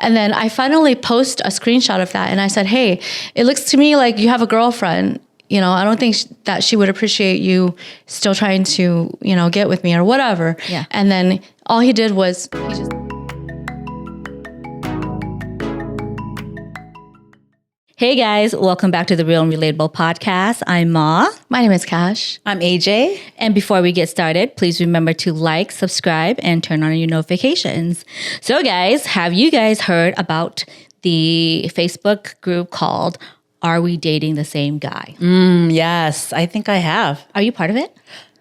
And then I finally post a screenshot of that. And I said, hey, it looks to me like you have a girlfriend. I don't think that she would appreciate you still trying to, get with me or whatever. Yeah. And then all he did was he just... Hey guys, welcome back to the Real and Relatable podcast. I'm Ma. My name is Cash. I'm AJ. And before we get started, please remember to like, subscribe, and turn on your notifications. So guys, have you guys heard about the Facebook group called Are We Dating the Same Guy? Yes, I think I have. Are you part of it?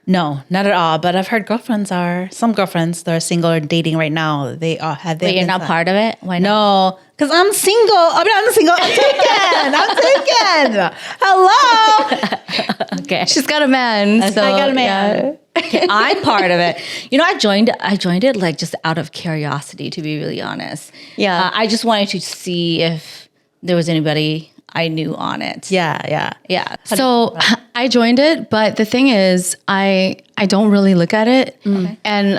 No, not at all. But I've heard some girlfriends that are single or dating right now. They have. Wait, you're not part of it? Why not? No, because I'm single. I'm single. I'm taken. Hello. Okay. She's got a man. I got a man. Yeah. Okay, I'm part of it. I joined it like just out of curiosity, to be really honest. Yeah. I just wanted to see if there was anybody I knew on it. Yeah. So I joined it, but the thing is, I don't really look at it. Okay. And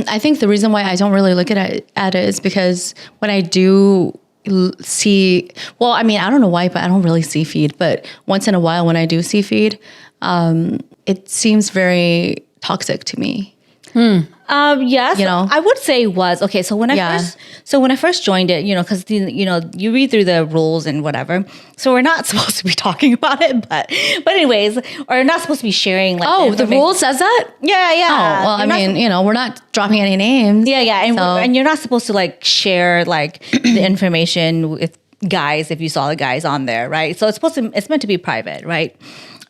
I think the reason why I don't really look at it is because when I do see, well, I mean, I don't know why, but I don't really see feed. But once in a while when I do see feed, it seems very toxic to me. Yes, I would say was okay. So when I first joined it, because you read through the rules and whatever. So we're not supposed to be talking about it, but anyways, or not supposed to be sharing. Like, the rule says that? Yeah. Oh, well, we're not dropping any names. Yeah, and you're not supposed to like share like the information with guys if you saw the guys on there, right? So it's meant to be private, right?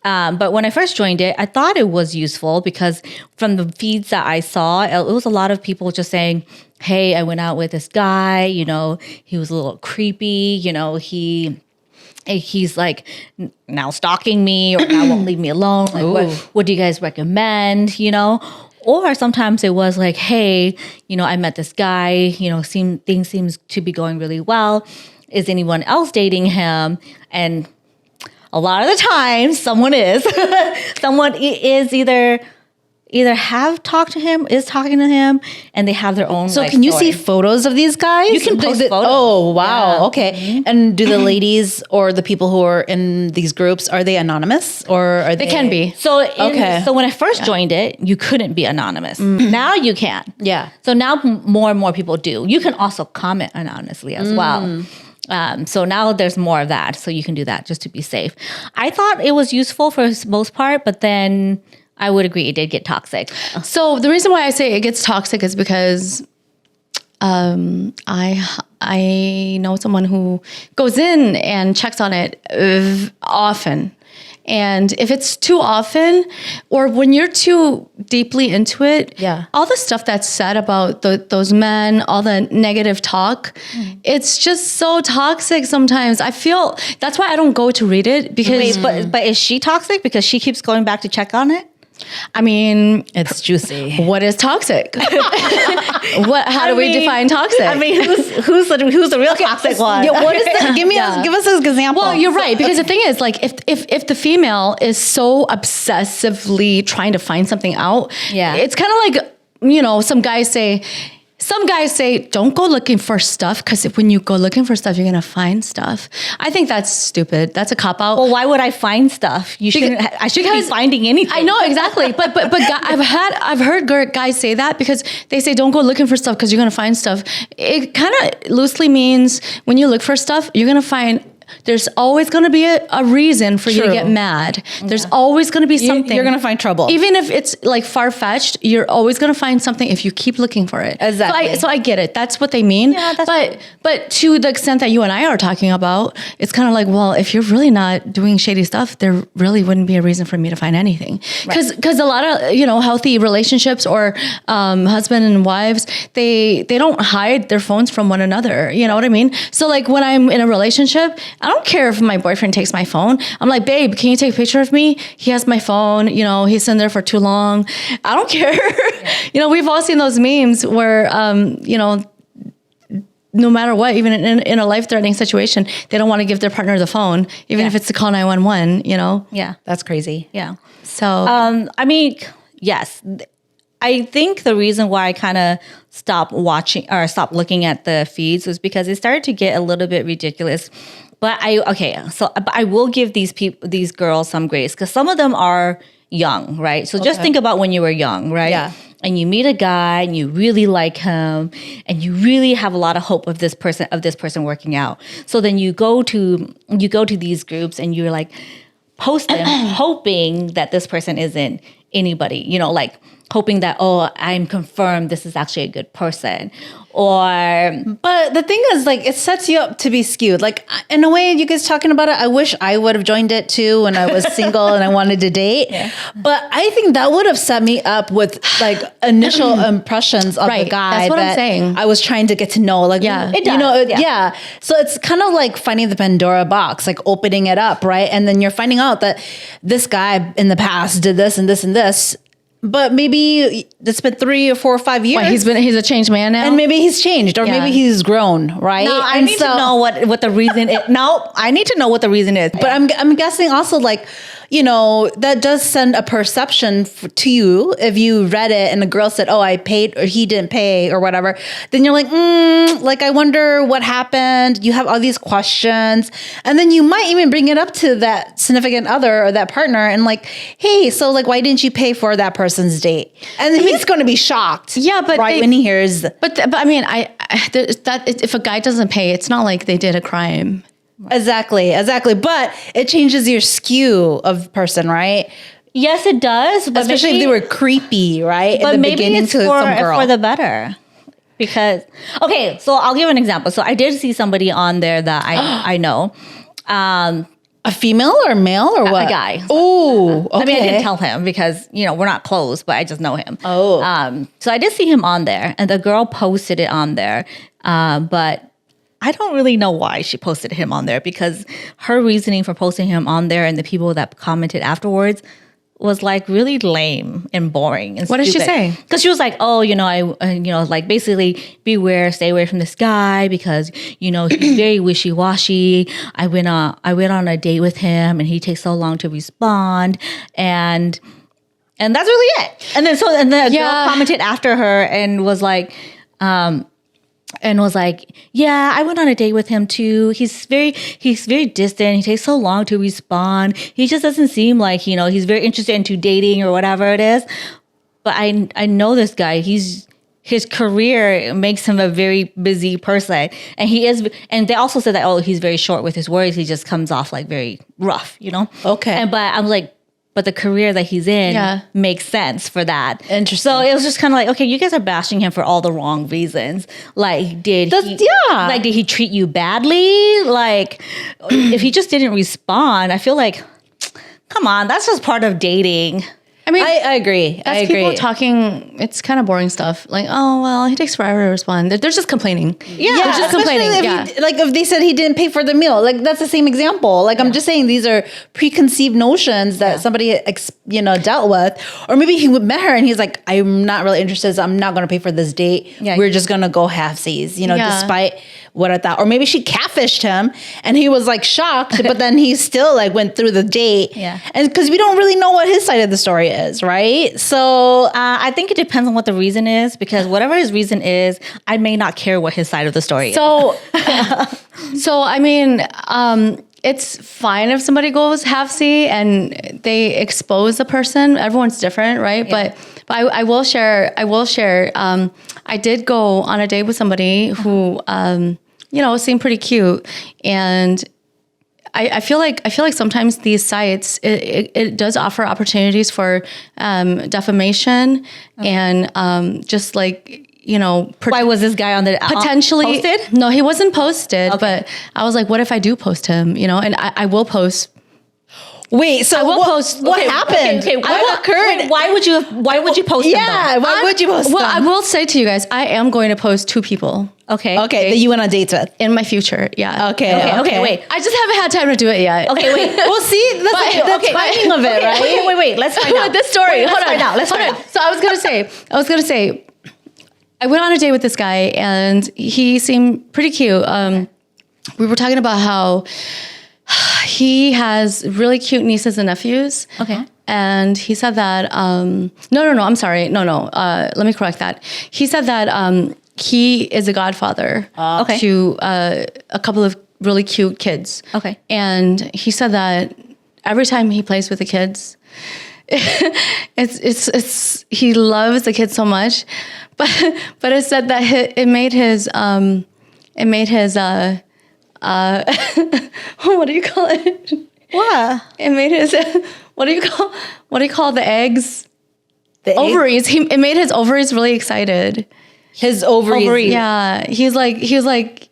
But when I first joined it, I thought it was useful because from the feeds that I saw, it was a lot of people just saying, hey, I went out with this guy, he was a little creepy, he's like now stalking me or now won't leave me alone. Like, what do you guys recommend, Or sometimes it was like, hey, I met this guy, things seems to be going really well. Is anyone else dating him? And a lot of the time, someone is either have talked to him, is talking to him, and they have their own. So can you see photos of these guys? You can post photos. Oh, wow. Yeah. Okay. Mm-hmm. And do the ladies or the people who are in these groups, are they anonymous or are they? They can be. So when I first joined it, you couldn't be anonymous. Now you can. Yeah. So now more and more people do. You can also comment anonymously as well. So now there's more of that. So you can do that just to be safe. I thought it was useful for the most part, but then I would agree it did get toxic. So the reason why I say it gets toxic is because I know someone who goes in and checks on it often. And if it's too often, or when you're too deeply into it, all the stuff that's said about those men, all the negative talk, it's just so toxic sometimes. I feel that's why I don't go to read it because. Wait, but is she toxic because she keeps going back to check on it? I mean, it's juicy. What is toxic? How do we define toxic? I mean, who's the real toxic one? What is the, give us an example. Well, you're right, because the thing is, like, if the female is so obsessively trying to find something out, it's kind of like, some guys say, don't go looking for stuff because when you go looking for stuff, you're going to find stuff. I think that's stupid. That's a cop-out. Well, why would I find stuff? I shouldn't be finding anything. I know, exactly. But I've heard guys say that because they say, don't go looking for stuff because you're going to find stuff. It kind of loosely means when you look for stuff, you're going to find... There's always going to be a reason for you to get mad. There's always going to be something. You're going to find trouble. Even if it's like far-fetched, you're always going to find something if you keep looking for it. Exactly. So I get it. That's what they mean. Yeah, but to the extent that you and I are talking about, it's kind of like, well, if you're really not doing shady stuff, there really wouldn't be a reason for me to find anything. Because a lot of, healthy relationships or husband and wives, they don't hide their phones from one another. You know what I mean? So like when I'm in a relationship, I don't care if my boyfriend takes my phone. I'm like, babe, can you take a picture of me? He has my phone. He's in there for too long. I don't care. Yeah. We've all seen those memes where, no matter what, even in a life-threatening situation, they don't want to give their partner the phone, even if it's to call 911, Yeah. That's crazy. Yeah. So, I mean, yes. I think the reason why I kind of stopped watching or stopped looking at the feeds was because it started to get a little bit ridiculous. But I will give these girls some grace because some of them are young, right? So just think about when you were young, right? Yeah. And you meet a guy and you really like him and you really have a lot of hope of this person working out. So then you go to these groups and you're like post them hoping that this person isn't anybody, you know, like hoping that, oh, I'm confirmed this is actually a good person. But the thing is, like, it sets you up to be skewed. Like, in a way, you guys talking about it, I wish I would have joined it too when I was single and I wanted to date. Yeah. But I think that would have set me up with like initial impressions of the guy. That's what I'm saying. I was trying to get to know. Like, it does. you know, yeah. So it's kind of like finding the Pandora box, like opening it up, right? And then you're finding out that this guy in the past did this and this and this. But maybe it's been 3 or 4 or 5 years. He's a changed man now, and maybe he's changed, or maybe he's grown, right? No, I need to know what the reason is. No, I need to know what the reason is. But I'm guessing also, like, you know, that does send a perception to you if you read it and the girl said, "Oh, I paid," or "He didn't pay," or whatever. Then you're like, like, I wonder what happened. You have all these questions, and then you might even bring it up to that significant other or that partner, and like, "Hey, so like, why didn't you pay for that person's date?" And he's going to be shocked. Yeah, but when he hears. But I mean, if a guy doesn't pay, it's not like they did a crime. Exactly. But it changes your skew of person, right? Yes, it does. But especially if they were creepy, right? But at the maybe beginning it's to some girl. for the better. Because, okay, so I'll give an example. So I did see somebody on there that I know. A female or male or what? A guy. Oh, okay. I mean, I didn't tell him because, you know, we're not close, but I just know him. Oh. So I did see him on there, and the girl posted it on there. But I don't really know why she posted him on there, because her reasoning for posting him on there and the people that commented afterwards was like really lame and boring and What did she say? Because she was like, "Oh, you know, like basically beware, stay away from this guy because, you know, he's very wishy-washy. I went on a date with him and he takes so long to respond, and that's really it." And then the girl commented after her and was like, "Yeah, I went on a date with him too. He's very distant. He takes so long to respond. He just doesn't seem like, you know, he's very interested into dating or whatever it is. But I know this guy. His career makes him a very busy person, and he is. And they also said that, oh, he's very short with his words. He just comes off like very rough, you know. Okay. But I'm like, but the career that he's in makes sense for that. Interesting. So it was just kind of like, okay, you guys are bashing him for all the wrong reasons. Like, did he treat you badly? Like, if he just didn't respond, I feel like, come on, that's just part of dating. I mean, I agree. That's people talking. It's kind of boring stuff. Like, oh, well, he takes forever to respond. They're just complaining. Yeah, they're just complaining. If they said he didn't pay for the meal, like that's the same example. Like I'm just saying, these are preconceived notions that somebody dealt with, or maybe he met her and he's like, I'm not really interested. So I'm not going to pay for this date. Yeah, we're just going to go halfsies. Despite what I thought, or maybe she catfished him and he was like shocked, but then he still like went through the date. Yeah, and because we don't really know what his side of the story is, right? So I think it depends on what the reason is, because whatever his reason is, I may not care what his side of the story is. So I mean, it's fine if somebody goes half-see and they expose the person. Everyone's different, right? Yeah. But I will share. I did go on a date with somebody who, seemed pretty cute, and I feel like sometimes these sites it does offer opportunities for defamation and just like. Why was this guy on the potentially posted? No, he wasn't posted. Okay. But I was like, what if I do post him? And I will post. Wait, so I will post. What happened? Okay, what occurred? Why would you post him? Yeah, why would you post him? Well, I will say to you guys, I am going to post 2 people. Okay, that you went on dates with in my future. Yeah. Okay. Wait. I just haven't had time to do it yet. Okay, wait. We'll see. That's the timing of it, right? Wait. Let's find out this story. Hold on. Let's find out. So I was gonna say. I went on a date with this guy and he seemed pretty cute. We were talking about how he has really cute nieces and nephews. Okay. And he said that, no, I'm sorry. No. Let me correct that. He said that he is a godfather to a couple of really cute kids. Okay. And he said that every time he plays with the kids, it's he loves the kids so much, but it said that it made his what do you call it? What? It made his what do you call the eggs? The ovaries. It made his ovaries really excited. His ovaries. Yeah. He was like,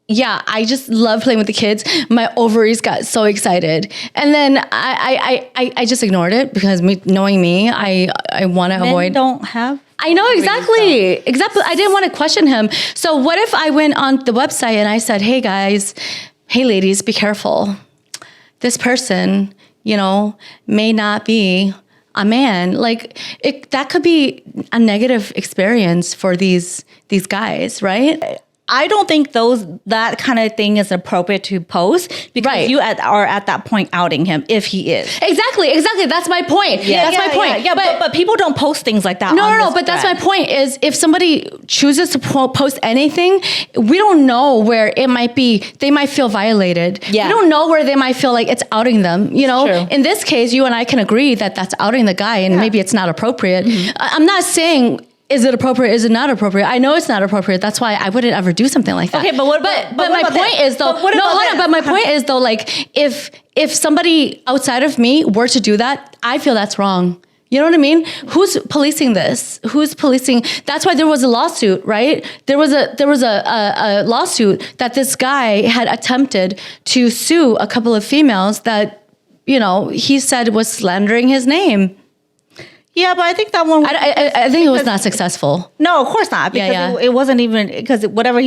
yeah, I just love playing with the kids. My ovaries got so excited. And then I just ignored it because knowing me, I want to avoid. Don't have. I know exactly. I didn't want to question him. So what if I went on the website and I said, hey guys, hey ladies, be careful. This person, may not be a man. Like that could be a negative experience for these guys, right? I don't think that kind of thing is appropriate to post because you are at that point outing him if he is. Exactly. That's my point. That's my point. Yeah, but people don't post things like that. No. But that's my point is if somebody chooses to post anything, we don't know where it might be. They might feel violated. Yeah. We don't know where they might feel like it's outing them. True. In this case, you and I can agree that that's outing the guy and maybe it's not appropriate. Mm-hmm. I'm not saying, is it appropriate? Is it not appropriate? I know it's not appropriate. That's why I wouldn't ever do something like that. Okay, but what? But my point is though. But my point is though, like if somebody outside of me were to do that, I feel that's wrong. You know what I mean? Who's policing this? Who's policing? That's why there was a lawsuit, right? There was a lawsuit that this guy had attempted to sue a couple of females that he said was slandering his name. Yeah, but I think that one. I think it was not successful. No, of course not. Because it wasn't even because whatever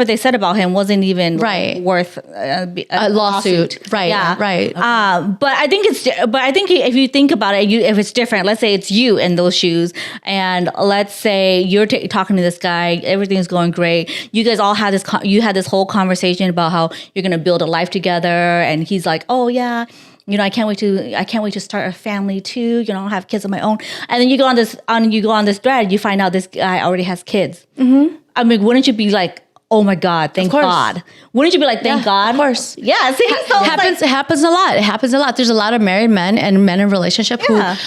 they said about him wasn't even worth a lawsuit. Right. Yeah. Right. But I think if you think about it, if it's different, let's say it's you in those shoes, and let's say you're talking to this guy, everything's going great. You guys all had this whole conversation about how you're gonna build a life together, and he's like, oh yeah. I can't wait to start a family too. I'll have kids of my own. And then you go on this thread, you find out this guy already has kids. Mm-hmm. I mean, wouldn't you be like, oh my God, thank God? Wouldn't you be like, thank God? Of course. Yeah. See, it happens a lot. It happens a lot. There's a lot of married men and men in relationship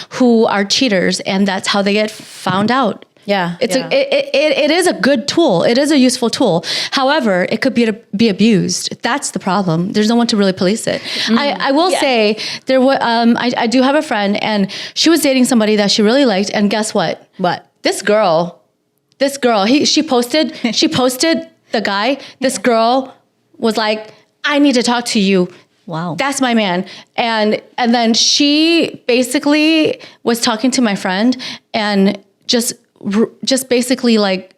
who are cheaters, and that's how they get found out. Yeah, it is a good tool. It is a useful tool. However, it could be abused. That's the problem. There's no one to really police it. Mm-hmm. I will say there was. I do have a friend, and she was dating somebody that she really liked. And guess what? What? This girl. She posted the guy. This girl was like, I need to talk to you. Wow. That's my man. And then she basically was talking to my friend and just basically like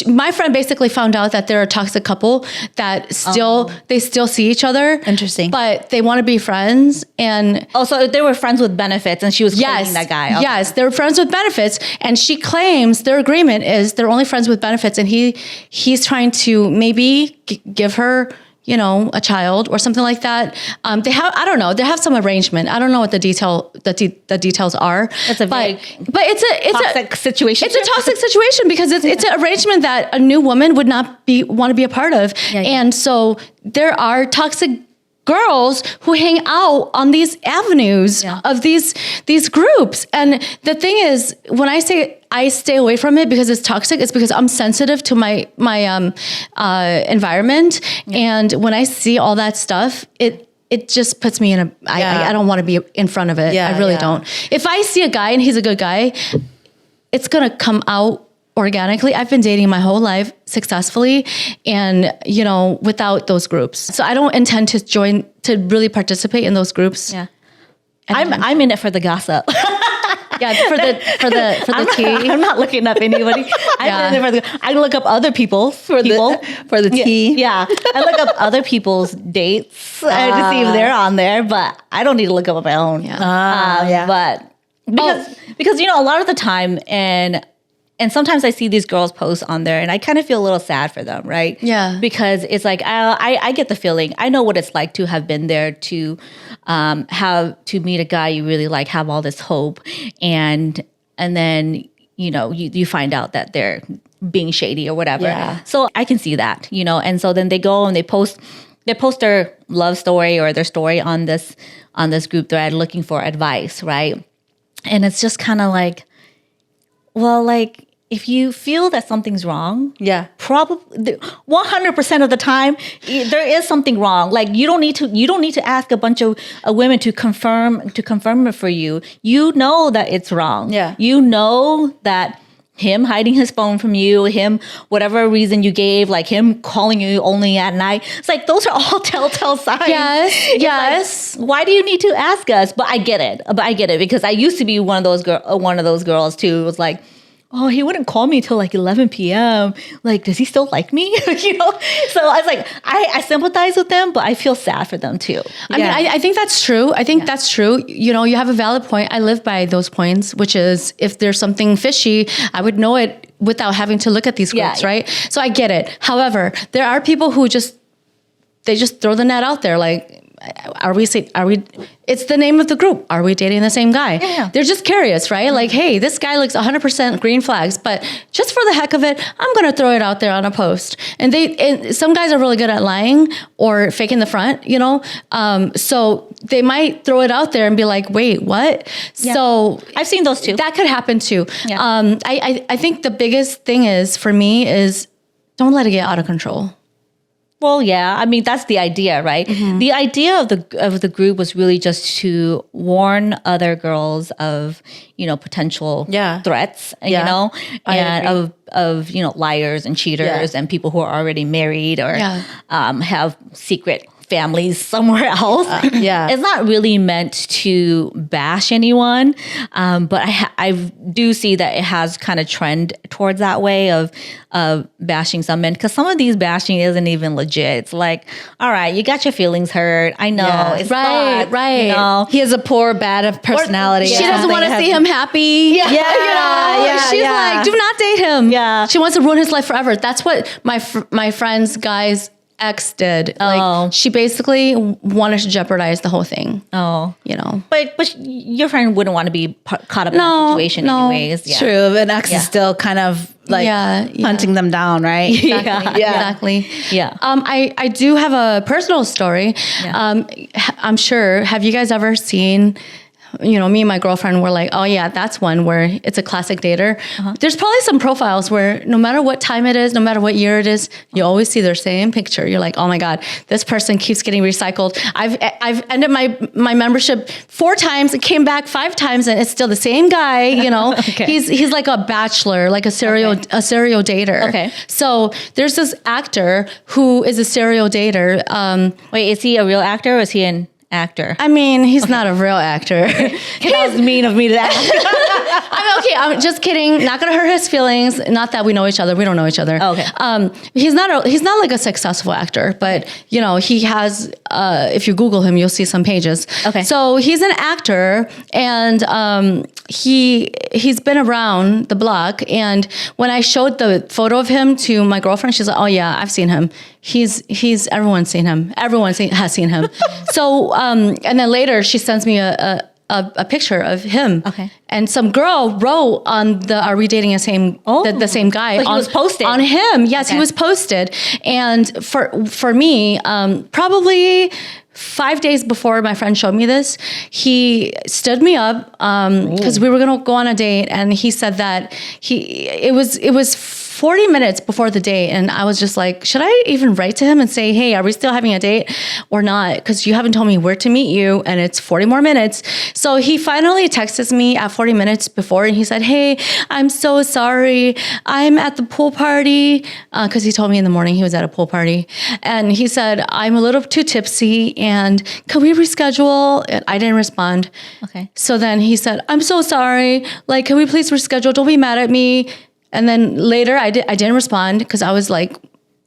my friend basically found out that they're a toxic couple that they still see each other. Interesting. But they want to be friends. And so they were friends with benefits, and she was claiming that guy. Okay. Yes, they're friends with benefits. And she claims their agreement is they're only friends with benefits. And he's trying to maybe give her a child or something like that. I don't know. They have some arrangement. I don't know what the details are. It's a but it's a toxic situation. It's a toxic situation because it's an arrangement that a new woman would not want to be a part of. Yeah. And so there are toxic girls who hang out on these avenues of these groups. And the thing is, when I say I stay away from it because it's toxic, it's because I'm sensitive to my environment. Yeah. And when I see all that stuff, it just puts me in I don't want to be in front of it. I really don't. If I see a guy and he's a good guy, it's going to come out organically. I've been dating my whole life successfully and, without those groups. So I don't intend to really participate in those groups. Yeah. I'm in it for the gossip. Yeah, for the tea. I'm not looking up anybody. I look up other people's for the tea. Yeah. I look up other people's dates to see if they're on there, but I don't need to look up my own. Yeah. But because a lot of the time, and and sometimes I see these girls post on there and I kind of feel a little sad for them, right? Yeah. Because it's like, I get the feeling, I know what it's like to have been there, to have to meet a guy you really like, have all this hope, and then, you find out that they're being shady or whatever. Yeah. So I can see that, and so then they go and they post their love story or their story on this group thread looking for advice, right? And it's just kind of like, well, like, if you feel that something's wrong, probably 100% of the time there is something wrong. Like, you don't need to ask a bunch of women to confirm it for you. You know that it's wrong. Yeah. You know that him hiding his phone from you, him, whatever reason you gave, like him calling you only at night. It's like, those are all telltale signs. Yes. Like, why do you need to ask us? But I get it because I used to be one of those girls too. It was like, oh, he wouldn't call me till like 11 p.m. Like, does he still like me? So I was like, I sympathize with them, but I feel sad for them too. I mean, I think that's true. I think that's true. You have a valid point. I live by those points, which is if there's something fishy, I would know it without having to look at these groups, right? So I get it. However, there are people who just throw the net out there, like, it's the name of the group. Are we dating the same guy? Yeah. They're just curious, right? Like, hey, this guy looks 100% green flags, but just for the heck of it, I'm going to throw it out there on a post. And some guys are really good at lying or faking the front, so they might throw it out there and be like, wait, what? Yeah. So I've seen those too. That could happen too. Yeah. I think the biggest thing for me is don't let it get out of control. Well, yeah. I mean, that's the idea, right? Mm-hmm. The idea of the group was really just to warn other girls of, potential threats, and of liars and cheaters and people who are already married or have secret families somewhere else. It's not really meant to bash anyone, but I do see that it has kind of trend towards that way of bashing some men, because some of these bashing isn't even legit. It's like, all right, you got your feelings hurt. I know. It's right. He has a poor, bad personality. She doesn't want to see him happy. She's like, do not date him. Yeah. She wants to ruin his life forever. That's what my friend's guy's ex did. Like, she basically wanted to jeopardize the whole thing. But your friend wouldn't want to be caught up in that situation anyways. Yeah. True. An ex is still kind of like hunting them down, right? Exactly. Yeah. I do have a personal story. Yeah. I'm sure. Have you guys ever seen? Me and my girlfriend were like, oh yeah, that's one where it's a classic dater. There's probably some profiles where no matter what time it is, no matter what year it is, you always see their same picture. You're like, oh my God, this person keeps getting recycled. I've ended my membership 4 times, it came back 5 times, and it's still the same guy. Okay. He's like a bachelor, like a serial dater. Okay. So there's this actor who is a serial dater. Wait, is he a real actor or is he an actor? I mean, he's not a real actor. That was mean of me to ask. I'm just kidding. Not gonna hurt his feelings. Not that we know each other. We don't know each other. Okay. He's not like a successful actor, but he has. If you Google him, you'll see some pages. Okay. So he's an actor, and he's been around the block. And when I showed the photo of him to my girlfriend, she's like, "Oh yeah, I've seen him. He's everyone's seen him. Has seen him." So and then later she sends me a picture of him. Okay. And some girl wrote on the "Are we dating the same guy?" But he was posted on him. Yes, he was posted. And for me, probably 5 days before my friend showed me this, he stood me up because we were gonna go on a date, and he said that it was 40 minutes before the date, and I was just like, should I even write to him and say, hey, are we still having a date or not? Because you haven't told me where to meet you, and it's 40 more minutes. So he finally texts me at 40 minutes before, and he said, hey, I'm so sorry. I'm at the pool party, because he told me in the morning he was at a pool party. And he said, I'm a little too tipsy, and can we reschedule? And I didn't respond. Okay. So then he said, I'm so sorry. Like, can we please reschedule? Don't be mad at me. And then later I didn't respond because I was like,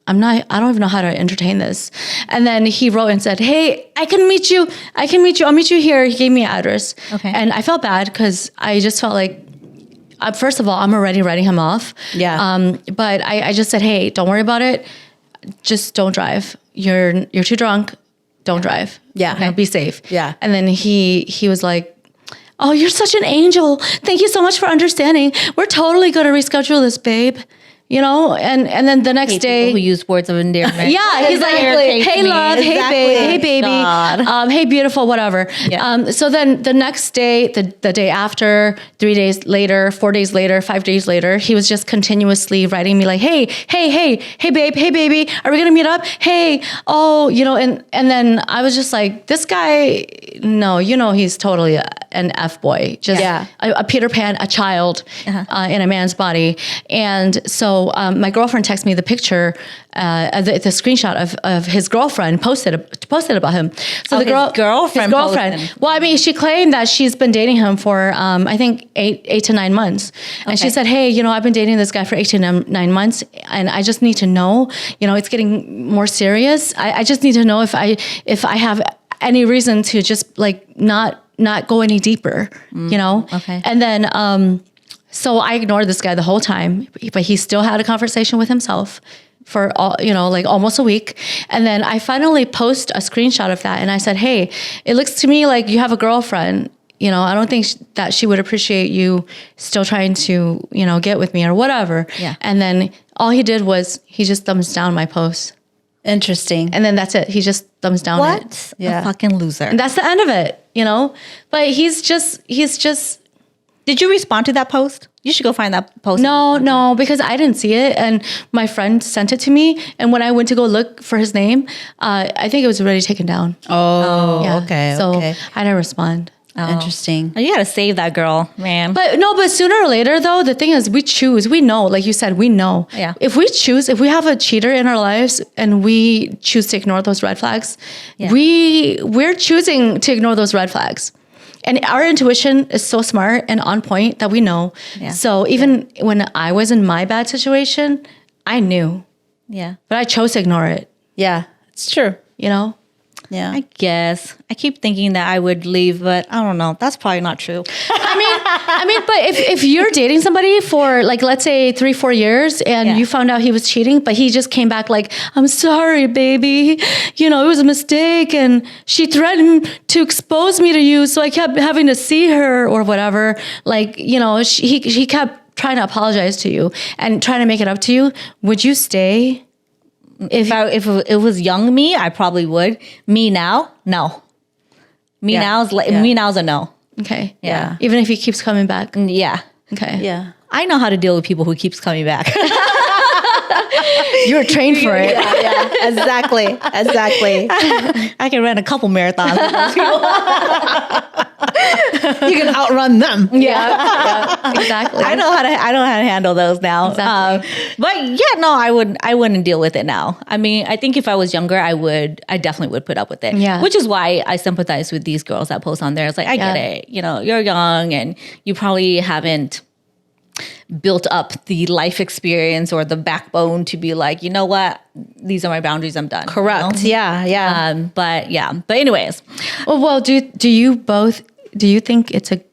I don't even know how to entertain this. And then he wrote and said, hey, I can meet you. I'll meet you here. He gave me an address. Okay. And I felt bad because I just felt like first of all, I'm already writing him off. Yeah. But I just said, hey, don't worry about it. Just don't drive. You're too drunk. Don't drive. Yeah. Okay. Be safe. Yeah. And then he was like, oh, you're such an angel. Thank you so much for understanding. We're totally going to reschedule this, babe. You know, and then the next day, who use words of endearment. yeah, he's like, hey, love, hey, babe, hey, baby, hey, beautiful, whatever. Yeah. So then the next day, the day after, 3 days later, 4 days later, 5 days later, he was just continuously writing me like, hey, babe, hey, baby, are we gonna meet up? Hey, oh, you know, and then I was just like, this guy, no, you know, he's totally an F boy, just a Peter Pan, a child in a man's body, and so. My girlfriend texted me the picture, the screenshot of his girlfriend posted about him. So his girlfriend. Well, I mean, she claimed that she's been dating him for I think eight to 9 months, and she said, "Hey, you know, I've been dating this guy for 8 to 9 months, and I just need to know, you know, it's getting more serious. I just need to know if I have any reason to just like not go any deeper, you know." Okay. And then. So I ignored this guy the whole time, but he still had a conversation with himself for like almost a week. And then I finally post a screenshot of that. And I said, hey, it looks to me like you have a girlfriend. You know, I don't think that she would appreciate you still trying to, you know, get with me or whatever. Yeah. And then all he did was he just thumbs down my post. Interesting. And then that's it. He just thumbs down it. What? Yeah. A fucking loser. And that's the end of it, you know? But he's just Did you respond to that post? You should go find that post. No, because I didn't see it, and my friend sent it to me. And when I went to go look for his name, I think it was already taken down. Oh, yeah. okay. So okay. I didn't respond. Oh. Interesting. You gotta save that girl, man. But sooner or later, though, the thing is, we choose. We know, like you said, we know. Yeah. If we have a cheater in our lives, and we choose to ignore those red flags, we're choosing to ignore those red flags. And our intuition is so smart and on point that we know. Yeah. So even when I was in my bad situation, I knew. Yeah. But I chose to ignore it. Yeah, it's true. You know? Yeah. I guess. I keep thinking that I would leave, but I don't know. That's probably not true. I mean, but if you're dating somebody for like, let's say 3-4 years and you found out he was cheating, but he just came back like, I'm sorry, baby. You know, it was a mistake. And she threatened to expose me to you. So I kept having to see her or whatever. Like, you know, he kept trying to apologize to you and trying to make it up to you. Would you stay? If it was young me, I probably would. Me now, no. Now is a no. Okay. Yeah. Even if he keeps coming back. Yeah. Okay. Yeah. I know how to deal with people who keeps coming back. You were trained for it. Yeah. Exactly. I can run a couple marathons with those people. You can outrun them. Yeah. Exactly. I know how to handle those now. Exactly. But yeah, no, I wouldn't deal with it now. I mean, I think if I was younger, I definitely would put up with it. Yeah. Which is why I sympathize with these girls that post on there. It's like, I get it. You know, you're young and you probably haven't built up the life experience or the backbone to be like, you know what, these are my boundaries, I'm done. Correct. You know? Yeah. But anyways. Well, do you think it's a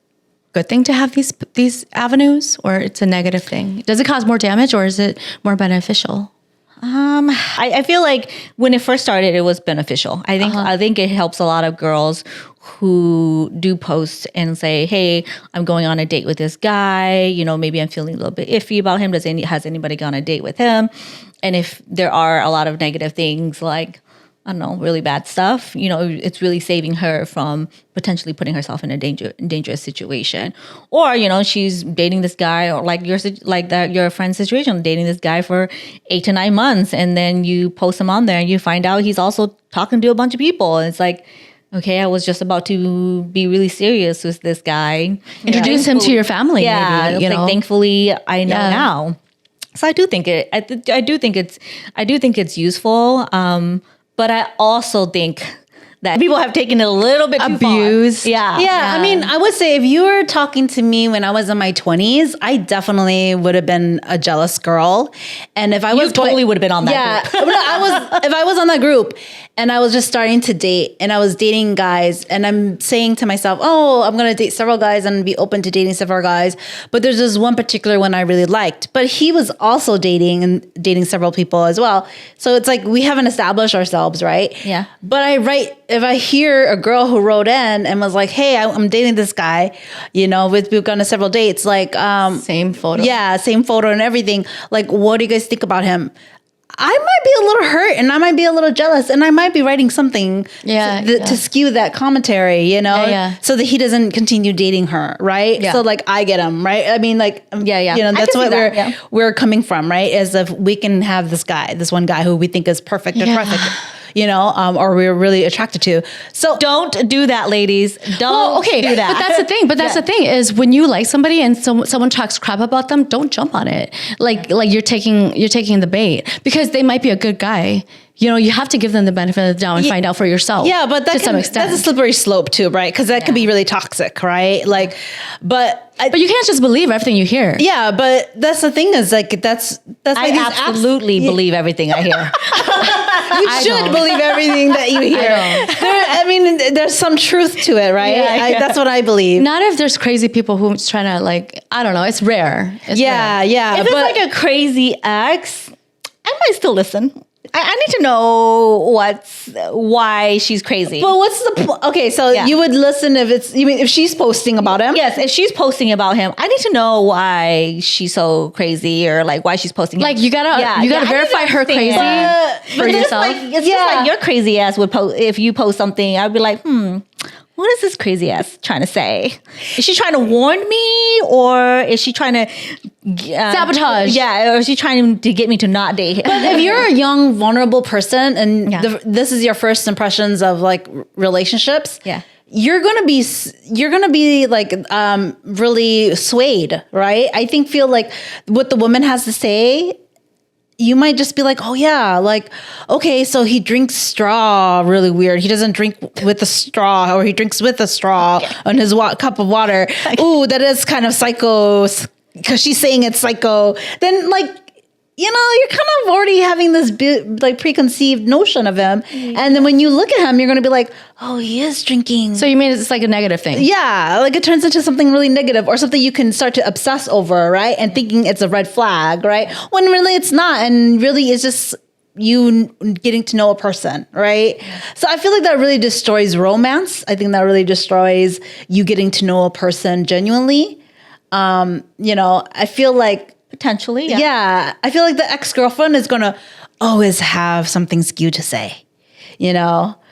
good thing to have these avenues, or it's a negative thing? Does it cause more damage, or is it more beneficial? I feel like when it first started, it was beneficial. I think it helps a lot of girls who do post and say, hey, I'm going on a date with this guy. You know, maybe I'm feeling a little bit iffy about him. Has anybody gone on a date with him? And if there are a lot of negative things like, I don't know, really bad stuff, you know, it's really saving her from potentially putting herself in a dangerous situation. Or, you know, she's dating this guy, or like your friend's situation, dating this guy for 8 to 9 months, and then you post him on there and you find out he's also talking to a bunch of people. And it's like, okay, I was just about to be really serious with this guy. Introduce him to your family. Yeah, maybe, you know? Thankfully, I know now. So I do think it's useful. But I also think that people have taken it a little bit too Abused. far. Yeah, I mean, I would say if you were talking to me when I was in my 20s, I definitely would have been a jealous girl. And if I was totally would have been on that group. if I was on that group and I was just starting to date and I was dating guys and I'm saying to myself, oh, I'm going to date several guys and be open to dating several guys. But there's this one particular one I really liked, but he was also dating several people as well. So it's like, we haven't established ourselves, right? Yeah. But if I hear a girl who wrote in and was like, hey, I'm dating this guy, we've gone to several dates, like, Same photo. Yeah, same photo and everything. Like, what do you guys think about him? I might be a little hurt and I might be a little jealous and I might be writing something to skew that commentary, so that he doesn't continue dating her, right? Yeah. So like I get him, right? I mean, like, that's what we're coming from, right? As if we can have this one guy who we think is perfect and perfect. Or we're really attracted to. So don't do that, ladies. Don't do that. But that's the thing. But that's the thing is when you like somebody and someone talks crap about them, don't jump on it. Like you're taking the bait because they might be a good guy. You have to give them the benefit of the doubt and find out for yourself. Yeah, but to some extent, that's a slippery slope too, right? Because that could be really toxic, right? Like, but you can't just believe everything you hear. Yeah, but that's the thing is like that's I absolutely believe everything I hear. You should believe everything that you hear. There's some truth to it, right? That's what I believe. Not if there's crazy people who's trying to I don't know. It's rare. It's rare. If it's like a crazy ex, I might still listen. I need to know why she's crazy. But what's the point? Okay, so you would listen if she's posting about him? Yes, if she's posting about him, I need to know why she's so crazy or like why she's posting. Like you gotta verify her crazy for yourself. It's just like your crazy ass would post if you post something. I'd be like, what is this crazy ass trying to say? Is she trying to warn me or is she trying to sabotage? Yeah, or is she trying to get me to not date him? But if you're a young, vulnerable person and this is your first impressions of like relationships, you're gonna be like really swayed, right? I feel like what the woman has to say. You might just be like, oh yeah, like, okay, so he drinks straw really weird. He doesn't drink with a straw or he drinks with a straw on his cup of water. Ooh, that is kind of psycho because she's saying it's psycho. Then like, you're kind of already having this like preconceived notion of him. And then when you look at him, you're going to be like, oh, he is drinking. So you mean it's like a negative thing? Yeah. Like it turns into something really negative or something you can start to obsess over, right? And thinking it's a red flag, right? When really it's not. And really it's just you getting to know a person, right? So I feel like that really destroys romance. I think that really destroys you getting to know a person genuinely. I feel like potentially, I feel like the ex-girlfriend is gonna always have something skewed to say, Well,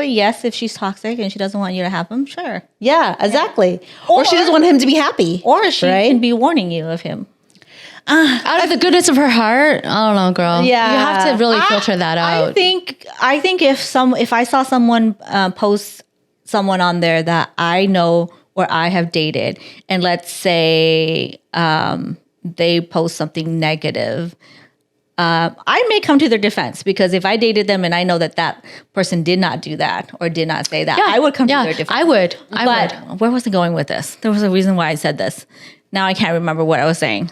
yes, if she's toxic and she doesn't want you to have him, sure. Yeah, exactly. Or she doesn't want him to be happy. Or she can be warning you of him. Out of the goodness of her heart, I don't know, girl. Yeah, you have to really filter that out. I think if I saw someone post someone on there that I know or I have dated, and let's say they post something negative, I may come to their defense because if I dated them and I know that person did not do that or did not say that, I would come to their defense. I would. Where was I going with this? There was a reason why I said this. Now I can't remember what I was saying.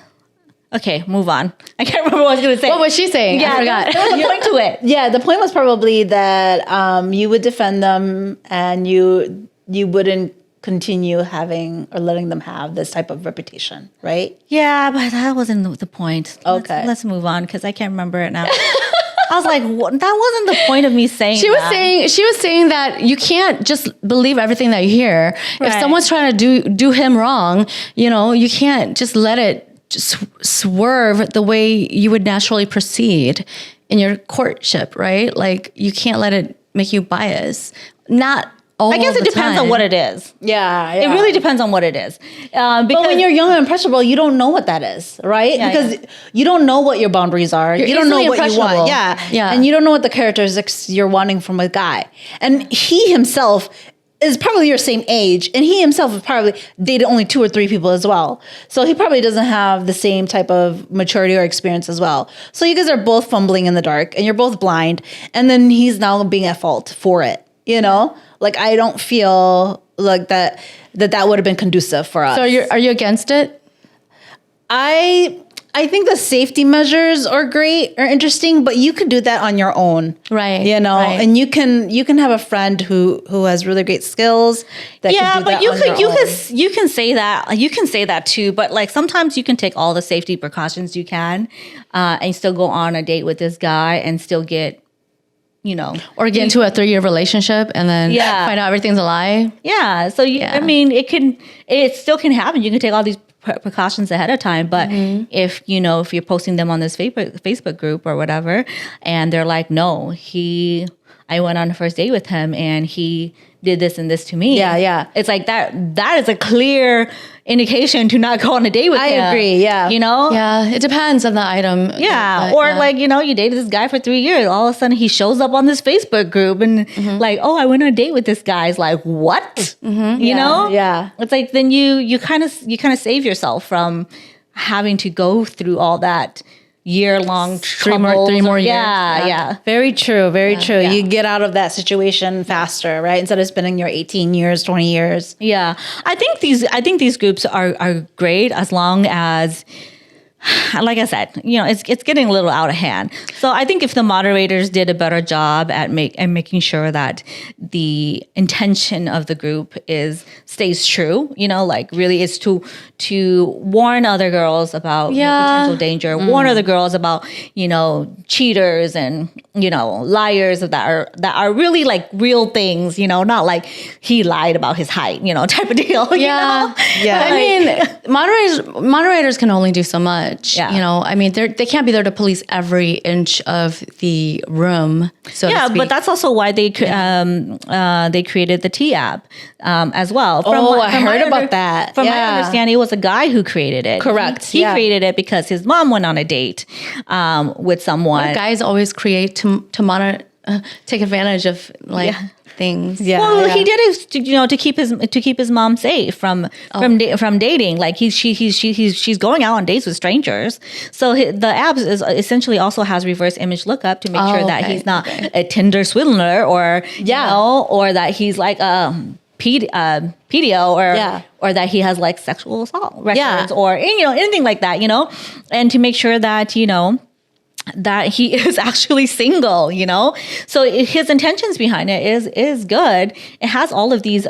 Okay, move on. I can't remember what I was going to say. What was she saying? Yeah, I forgot. There was a point to it. Yeah, the point was probably that you would defend them and you wouldn't continue having or letting them have this type of reputation, right? Yeah, but that wasn't the point. Okay. Let's move on because I can't remember it now. I was like, what? That wasn't the point of me saying She was saying that you can't just believe everything that you hear. Right. If someone's trying to do him wrong, you can't just let it just swerve the way you would naturally proceed in your courtship, right? Like you can't let it make you biased. Not I guess it depends on what it is. Yeah. It really depends on what it is. Because but when you're young and impressionable, you don't know what that is, right? Yeah, because you don't know what your boundaries are. You don't know what you want. Yeah. And you don't know what the characteristics you're wanting from a guy. And he himself is probably your same age, and he himself has probably dated only 2 or 3 people as well. So he probably doesn't have the same type of maturity or experience as well. So you guys are both fumbling in the dark, and you're both blind, and then he's now being at fault for it. You know, like I don't feel like that would have been conducive for us. So are you against it? I think the safety measures are great or interesting, but you could do that on your own. Right. You know, right. and you can have a friend who has really great skills that can do but that you can say that too, but like sometimes you can take all the safety precautions you can and still go on a date with this guy and still get, you know, or get into a 3-year relationship and then find out everything's a lie. Yeah. So I mean, it still can happen. You can take all these precautions ahead of time, but if you're posting them on this Facebook group or whatever, and they're like, no, I went on a first date with him and he did this and this to me. Yeah. It's like that is a clear indication to not go on a date with him. I agree. Yeah. You know? Yeah. It depends on the item. Yeah. But, or like, you dated this guy for 3 years. All of a sudden he shows up on this Facebook group and like, oh, I went on a date with this guy. It's like, what? You know? Yeah. It's like, then you kind of save yourself from having to go through all that year-long trouble. 3 more years. Yeah. Very true. Very true. Yeah. You get out of that situation faster, right? Instead of spending your 18 years, 20 years. Yeah. I think these groups are great as long as, like I said, it's getting a little out of hand. So I think if the moderators did a better job at making sure that the intention of the group stays true, like really is to warn other girls about potential danger, warn other girls about, cheaters and, liars that are really like real things, not like he lied about his height, type of deal. Yeah. Yeah. I mean, moderators can only do so much. Yeah. I mean, they can't be there to police every inch of the room. So to speak. But that's also why they created the T app as well. I heard about that. From my understanding, it was a guy who created it. Correct. He created it because his mom went on a date with someone. Guys always create to take advantage of things. Yeah. Well, he did it to keep his mom safe from dating. Like she's going out on dates with strangers. So the app essentially also has reverse image lookup to make sure that he's not a Tinder swindler or or that he's like pedo or that he has like sexual assault records or anything like that. And to make sure that that he is actually single, So his intentions behind it is good. It has all of these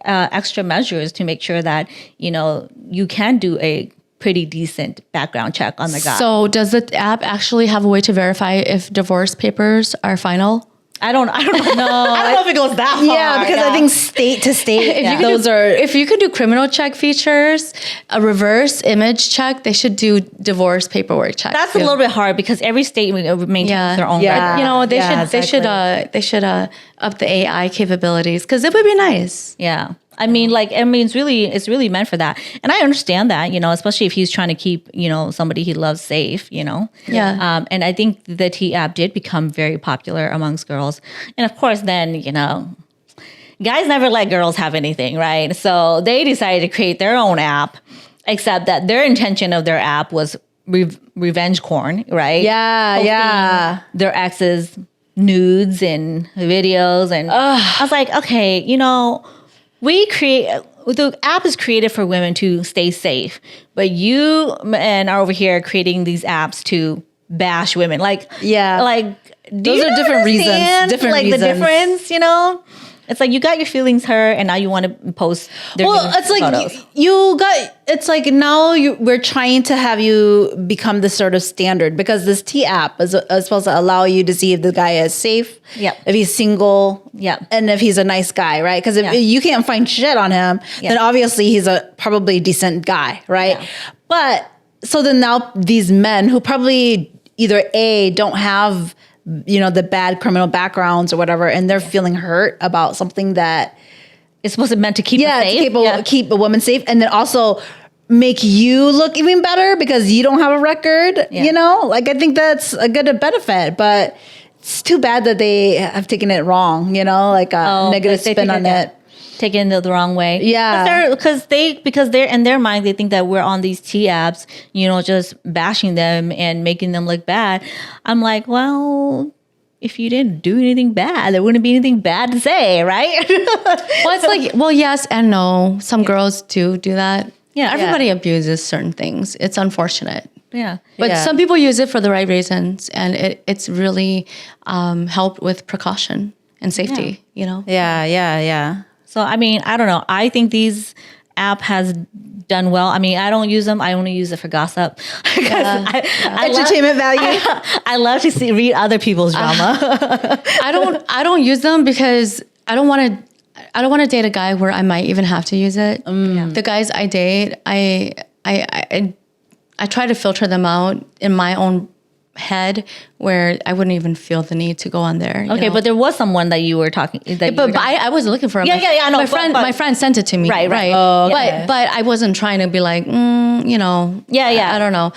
extra measures to make sure that, you can do a pretty decent background check on the guy. So does the app actually have a way to verify if divorce papers are final? I don't know. I don't know if it goes that far. Yeah, because I think state to state, if you could do criminal check features, a reverse image check, they should do divorce paperwork check. That's a little bit hard because every state maintains their own. They should up the AI capabilities because it would be nice. Yeah. It's really meant for that. And I understand that, especially if he's trying to keep, somebody he loves safe, Yeah. And I think the T app did become very popular amongst girls. And of course, then, guys never let girls have anything, right? So they decided to create their own app, except that their intention of their app was revenge porn, right? Yeah. Their exes' nudes and videos. And I was like, okay, the app is created for women to stay safe, but you men are over here creating these apps to bash women. Those are different reasons. Different reasons. The difference, It's like you got your feelings hurt, and now you want to post their it's like photos. Now we're trying to have you become the sort of standard because this T app is supposed to allow you to see if the guy is safe, if he's single, and if he's a nice guy, right? Because if you can't find shit on him, then obviously he's a probably decent guy, right? Yeah. But so then now these men who probably either don't have the bad criminal backgrounds or whatever, and they're feeling hurt about something that is supposed to meant to keep her safe. Keep a woman safe, and then also make you look even better because you don't have a record. I think that's a good benefit, but it's too bad that they have taken it wrong. Negative spin on it. taken the wrong way. Yeah. Because they're in their mind, they think that we're on these tea apps, just bashing them and making them look bad. I'm like, well, if you didn't do anything bad, there wouldn't be anything bad to say, right? Well, it's like, well, yes and no. Some girls do that. Yeah. Everybody abuses certain things. It's unfortunate. Yeah. But some people use it for the right reasons, and it's really helped with precaution and safety, Yeah. So, I mean, I don't know. I think these app has done well. I mean, I don't use them. I only use it for gossip. Entertainment value. I love to read other people's drama. I don't use them because I don't want to date a guy where I might even have to use it. The guys I date, I try to filter them out in my own head where I wouldn't even feel the need to go on there. Okay, but there was someone that you were talking. I wasn't looking for him. I know. My friend sent it to me. Right. Oh, okay. But I wasn't trying to be like, Yeah. I don't know.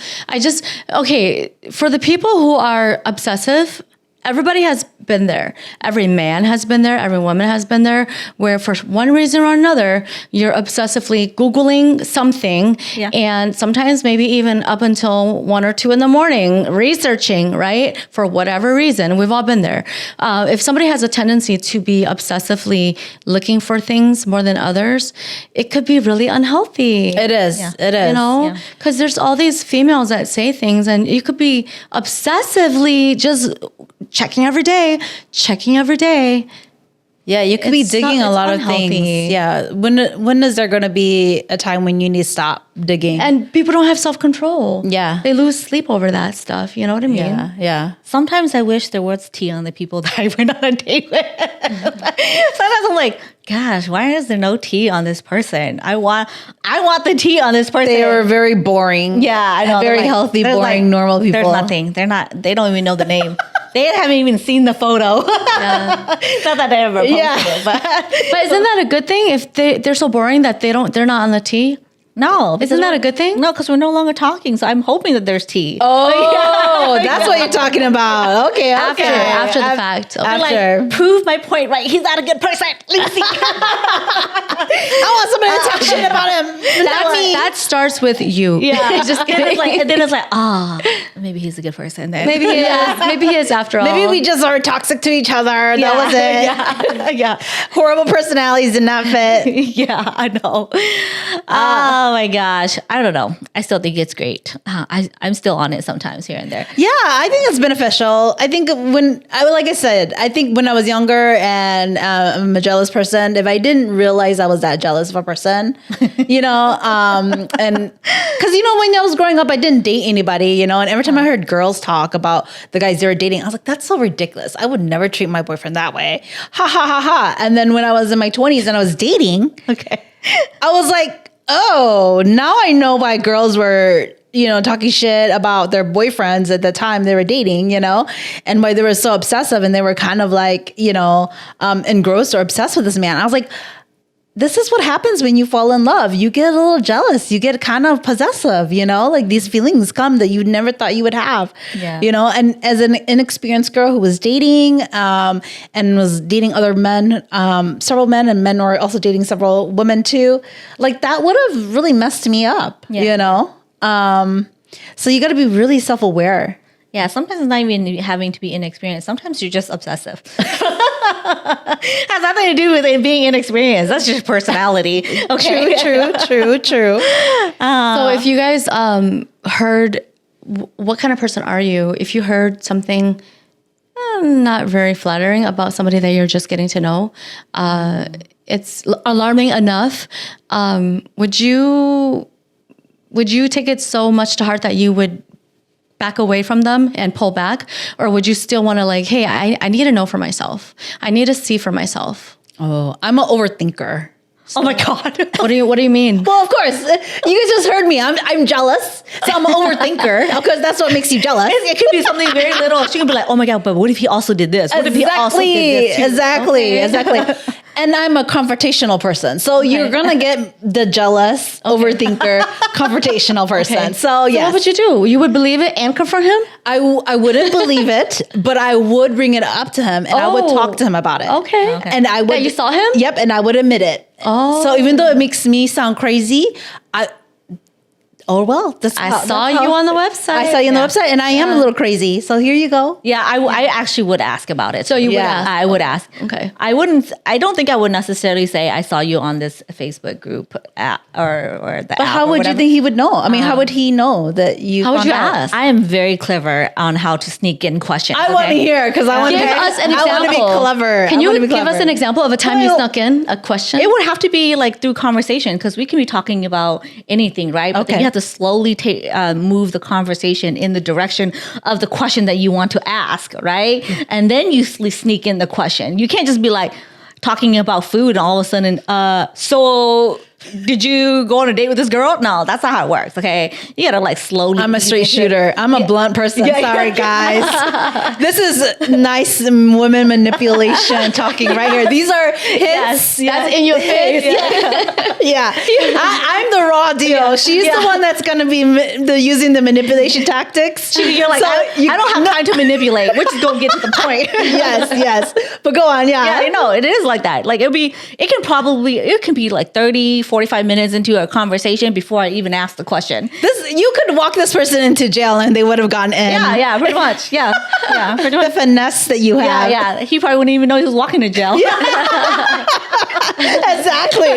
For the people who are obsessive, everybody has been there. Every man has been there. Every woman has been there, where for one reason or another, you're obsessively Googling something. Yeah. And sometimes maybe even up until 1 or 2 in the morning, researching, right? For whatever reason. We've all been there. If somebody has a tendency to be obsessively looking for things more than others, it could be really unhealthy. It is. Yeah. It is. Because there's all these females that say things, and you could be obsessively just checking every day. Yeah, you could be digging a lot of unhealthy. things. Yeah. When is there going to be a time when you need to stop digging? And people don't have self-control. Yeah. They lose sleep over that stuff. You know what I mean? Yeah. Sometimes I wish there was tea on the people that I went on a date with. Sometimes I'm like, gosh, why is there no tea on this person? I want the tea on this person. They are very boring. Yeah, I know. Very healthy, boring, normal people. There's nothing. They don't even know the name. They haven't even seen the photo. Yeah. Not that they ever posted it, but isn't that a good thing if they're so boring that they're not on the tea? no. Isn't that a good thing? No, because we're no longer talking. So I'm hoping that there's tea. Oh, that's what you're talking about. Okay. After the fact. Okay. Like, prove my point, right? He's not a good person. Let me see. I want somebody to talk shit about him. Not me. That starts with you. Yeah. Just and then it's like, maybe he's a good person then. Maybe he is. Maybe he is after all. Maybe we just are toxic to each other. That was it. Yeah. Horrible personalities did not fit. Yeah, I know. Oh my gosh. I don't know. I still think it's great. I'm still on it sometimes here and there. Yeah, I think it's beneficial. I think when I was younger and I'm a jealous person, if I didn't realize I was that jealous of a person, and because when I was growing up, I didn't date anybody, and every time I heard girls talk about the guys they were dating, I was like, that's so ridiculous. I would never treat my boyfriend that way. Ha ha ha ha. And then when I was in my 20s and I was dating, I was like, oh, now I know why girls were, talking shit about their boyfriends at the time they were dating, and why they were so obsessive and they were kind of like, engrossed or obsessed with this man. I was like, this is what happens when you fall in love. You get a little jealous. You get kind of possessive, like these feelings come that you never thought you would have, and as an inexperienced girl who was dating and was dating other men, several men, and men were also dating several women too, like that would have really messed me up, so you got to be really self-aware. Yeah, sometimes it's not even having to be inexperienced. Sometimes you're just obsessive. Has nothing to do with it being inexperienced. That's just personality. Okay. True. So if you guys heard, what kind of person are you? If you heard something not very flattering about somebody that you're just getting to know, it's alarming enough. Would you take it so much to heart that you would back away from them and pull back? Or would you still want to like, hey, I need to know for myself. I need to see for myself. Oh, I'm an overthinker. Oh my God. What do you mean? Well, of course, you guys just heard me. I'm jealous, so I'm an overthinker because that's what makes you jealous. It could be something very little. She can be like, oh my God, but what if he also did this? What if he also did this too? Exactly. And I'm a confrontational person. So you're going to get the jealous, overthinker, confrontational person. Okay. So yes. What would you do? You would believe it and confront him? I wouldn't believe it, but I would bring it up to him and I would talk to him about it. Okay. And I would. That you saw him? Yep. And I would admit it. Oh. So even though it makes me sound crazy, I saw you on the website. I saw you on the website and I am a little crazy. So here you go. Yeah, I actually would ask about it. So you would ask? I would ask. Okay. I don't think I would necessarily say I saw you on this Facebook group or the But app how or would whatever. you think he would know? I mean, how would he know that you? How would found you out? ask? I am very clever on how to sneak in questions. I want to hear because I want to Give us an example. I want to be clever. Can I wanna you be give us clever. an example of a time you Well, snuck in a question? It would have to be like through conversation because we can be talking about anything, right? But then Okay. you have to slowly move the conversation in the direction of the question that you want to ask, right? And then you sneak in the question. You can't just be like talking about food and all of a sudden, so did you go on a date with this girl? No, that's not how it works. Okay, you gotta like slowly. I'm a straight shooter. I'm a blunt person. Yeah. Sorry, guys. This is nice women manipulation talking right here. These are hits. That's in your face. Yeah. I'm the raw deal. She's the one that's going to be using the manipulation tactics. You're like, So I don't have time to manipulate. We're just gonna get to the point. yes. But go on. Yeah, you know, it is like that. Like it can be like 30, 45 minutes into a conversation before I even ask the question. You could walk this person into jail and they would have gone in. Yeah, pretty much. Yeah, pretty The much. finesse that you have. Yeah. He probably wouldn't even know he was walking to jail. Exactly.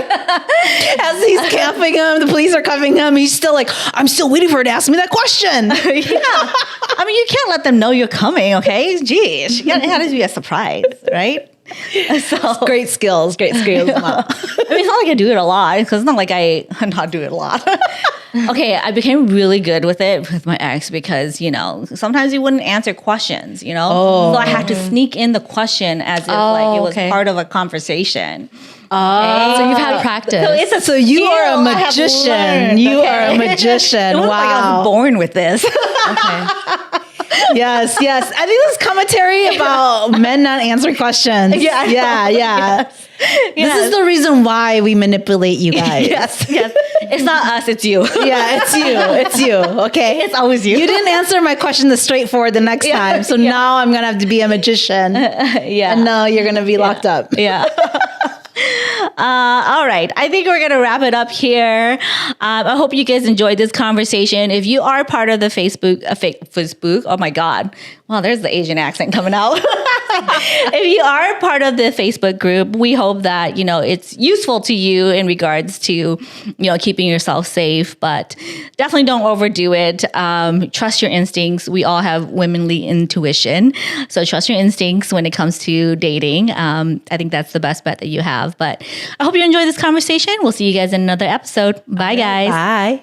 As he's camping him, the police are cuffing him. He's still like, I'm still waiting for her to ask me that question. Yeah. I mean, you can't let them know you're coming, okay? Jeez. It has to be a surprise, right? So Great skills. I mean, it's not like I do it a lot because it's not like I not do it a lot. Okay, I became really good with it with my ex because, you know, sometimes he wouldn't answer questions, you know? So I had to sneak in the question as if like it was part of a conversation. So you've had practice. So you skill are a I have magician. learned, You okay? are a magician. It was like I Wow. was born with this. Okay. Yes. I think this is commentary about men not answering questions. Yeah. This is the reason why we manipulate you guys. Yes. It's not us, it's you. Yeah, it's you. Okay. It's always you. You didn't answer my question the straightforward the next time. So now I'm going to have to be a magician. Yeah. And now you're going to be locked up. Yeah. All right. I think we're going to wrap it up here. I hope you guys enjoyed this conversation. If you are part of the Facebook, oh my God. Well, there's the Asian accent coming out. If you are part of the Facebook group, we hope that, you know, it's useful to you in regards to, you know, keeping yourself safe, but definitely don't overdo it. Trust your instincts. We all have womanly intuition. So trust your instincts when it comes to dating. I think that's the best bet that you have. But I hope you enjoyed this conversation. We'll see you guys in another episode. Bye, guys. Bye.